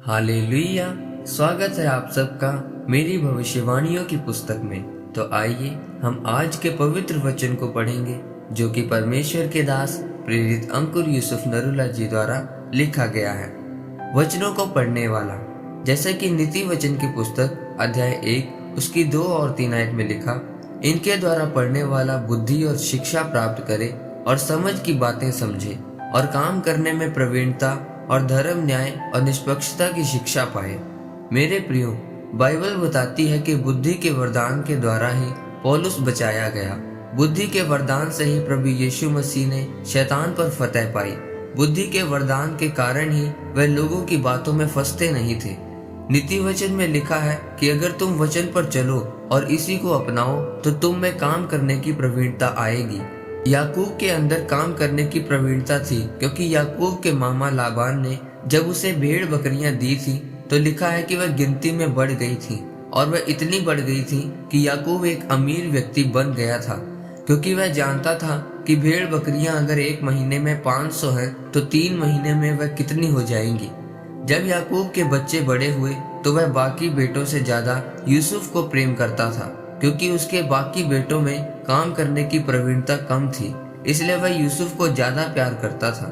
Hallelujah. स्वागत है आप सबका मेरी भविष्यवाणियों की पुस्तक में। तो आइए हम आज के पवित्र वचन को पढ़ेंगे जो कि परमेश्वर के दास प्रेरित अंकुर यूसुफ नरूला जी द्वारा लिखा गया है। वचनों को पढ़ने वाला, जैसे कि नीति वचन की पुस्तक अध्याय 1 उसकी 2 और 3 आयत में लिखा, इनके द्वारा पढ़ने वाला बुद्धि और शिक्षा प्राप्त करे और समझ की बातें समझे और काम करने में प्रवीणता और धर्म, न्याय और निष्पक्षता की शिक्षा पाए। मेरे प्रियो, बाइबल बताती है कि बुद्धि के वरदान के द्वारा ही पौलुस बचाया गया। बुद्धि के वरदान से ही प्रभु यीशु मसीह ने शैतान पर फतह पाई। बुद्धि के वरदान के कारण ही वह लोगों की बातों में फंसते नहीं थे। नीति वचन में लिखा है कि अगर तुम वचन पर चलो और इसी को अपनाओ तो तुम में काम करने की प्रवीणता आएगी। याकूब के अंदर काम करने की प्रवीणता थी, क्योंकि याकूब के मामा लाबान ने जब उसे भेड़ बकरियां दी थी तो लिखा है कि वह गिनती में बढ़ गई थी, और वह इतनी बढ़ गई थी कि याकूब एक अमीर व्यक्ति बन गया था, क्योंकि वह जानता था कि भेड़ बकरियां अगर एक महीने में 500 हैं तो 3 महीने में वह कितनी हो जाएंगी। जब याकूब के बच्चे बड़े हुए तो वह बाकी बेटों से ज्यादा यूसुफ को प्रेम करता था, क्योंकि उसके बाकी बेटों में काम करने की प्रवीणता कम थी, इसलिए वह यूसुफ को ज्यादा प्यार करता था।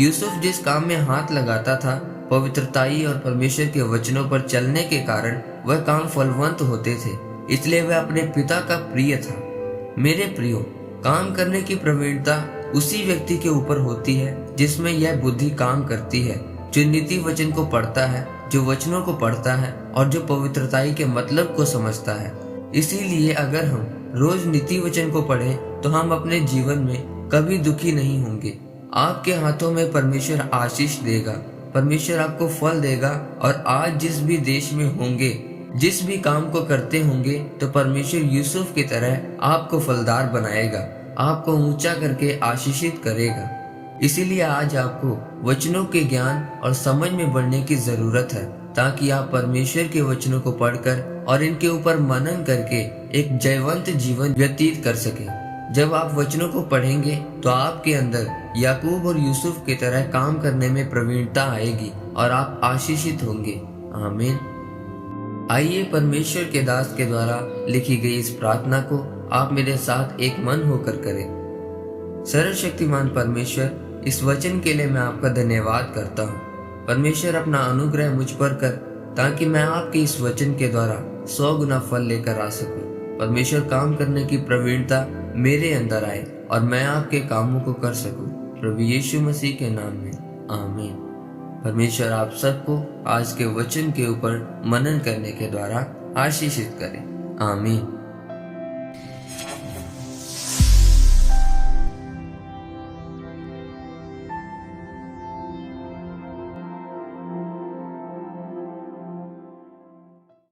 यूसुफ जिस काम में हाथ लगाता था, पवित्रताई और परमेश्वर के वचनों पर चलने के कारण वह काम फलवंत होते थे, इसलिए वह अपने पिता का प्रिय था। मेरे प्रियो, काम करने की प्रवीणता उसी व्यक्ति के ऊपर होती है जिसमें यह बुद्धि काम करती है, जो नीति वचन को पढ़ता है, जो वचनों को पढ़ता है और जो पवित्रताई के मतलब को समझता है। इसीलिए अगर हम रोज नीति वचन को पढ़ें तो हम अपने जीवन में कभी दुखी नहीं होंगे। आपके हाथों में परमेश्वर आशीष देगा, परमेश्वर आपको फल देगा, और आज जिस भी देश में होंगे, जिस भी काम को करते होंगे, तो परमेश्वर यूसुफ की तरह आपको फलदार बनाएगा, आपको ऊंचा करके आशीषित करेगा। इसीलिए आज आपको वचनों के ज्ञान और समझ में बढ़ने की जरूरत है, ताकि आप परमेश्वर के वचनों को पढ़कर और इनके ऊपर मनन करके एक जयवंत जीवन व्यतीत कर सके। जब आप वचनों को पढ़ेंगे तो आपके अंदर याकूब और यूसुफ की तरह काम करने में प्रवीणता आएगी और आप आशीषित होंगे। आमीन। आइए परमेश्वर के दास के द्वारा लिखी गई इस प्रार्थना को आप मेरे साथ एक मन होकर करें। सर्वशक्तिमान परमेश्वर, इस वचन के लिए मैं आपका धन्यवाद करता हूँ। परमेश्वर, अपना अनुग्रह मुझ पर कर, ताकि मैं आपके इस वचन के द्वारा 100 गुना फल लेकर आ सकूं। परमेश्वर, काम करने की प्रवीणता मेरे अंदर आए और मैं आपके कामों को कर सकूं, प्रभु यीशु मसीह के नाम में, आमीन। परमेश्वर आप सबको आज के वचन के ऊपर मनन करने के द्वारा आशीषित करे, आमीन।